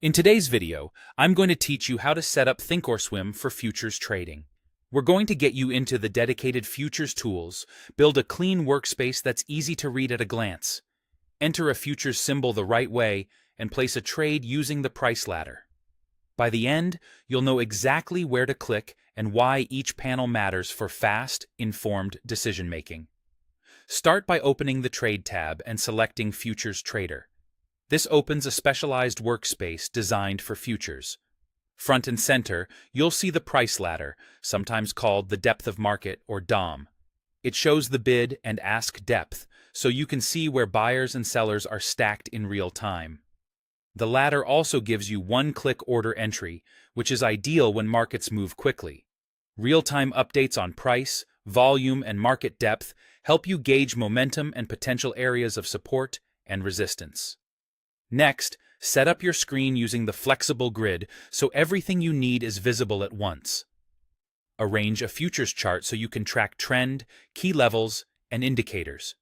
In today's video, I'm going to teach you how to set up Thinkorswim for futures trading. We're going to get you into the dedicated futures tools, build a clean workspace that's easy to read at a glance, enter a futures symbol the right way, and place a trade using the price ladder. By the end, you'll know exactly where to click and why each panel matters for fast, informed decision-making. Start by opening the Trade tab and selecting Futures Trader. This opens a specialized workspace designed for futures. Front and center, you'll see the price ladder, sometimes called the depth of market or DOM. It shows the bid and ask depth, so you can see where buyers and sellers are stacked in real time. The ladder also gives you one-click order entry, which is ideal when markets move quickly. Real-time updates on price, volume, and market depth help you gauge momentum and potential areas of support and resistance. Next, set up your screen using the flexible grid so everything you need is visible at once. Arrange a futures chart so you can track trend, key levels, and indicators.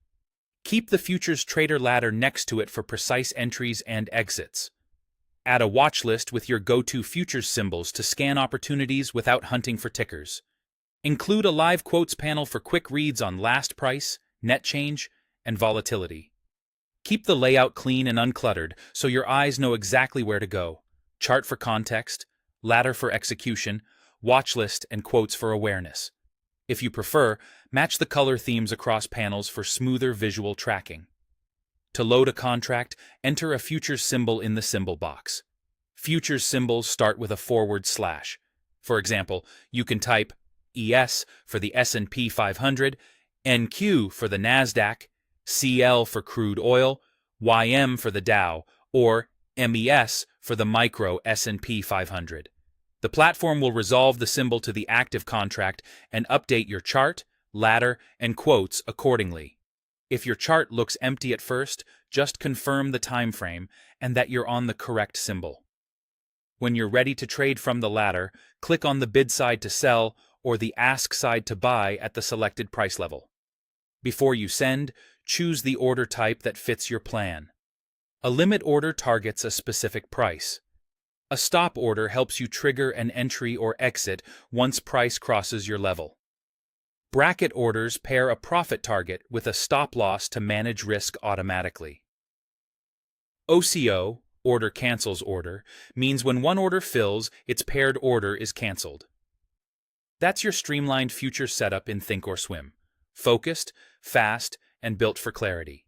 Keep the futures trader ladder next to it for precise entries and exits. Add a watch list with your go-to futures symbols to scan opportunities without hunting for tickers. Include a live quotes panel for quick reads on last price, net change, and volatility. Keep the layout clean and uncluttered so your eyes know exactly where to go. Chart for context, ladder for execution, watch list, and quotes for awareness. If you prefer, match the color themes across panels for smoother visual tracking. To load a contract, enter a futures symbol in the symbol box. Futures symbols start with a /. For example, you can type ES for the S&P 500, NQ for the NASDAQ, CL for crude oil, YM for the Dow, or MES for the micro S&P 500. The platform will resolve the symbol to the active contract and update your chart, ladder, and quotes accordingly. If your chart looks empty at first, just confirm the time frame and that you're on the correct symbol. When you're ready to trade from the ladder, click on the bid side to sell or the ask side to buy at the selected price level. Before you send, choose the order type that fits your plan. A limit order targets a specific price. A stop order helps you trigger an entry or exit once price crosses your level. Bracket orders pair a profit target with a stop loss to manage risk automatically. OCO, order cancels order, means when one order fills, its paired order is canceled. That's your streamlined future setup in Thinkorswim. Focused, fast, and built for clarity.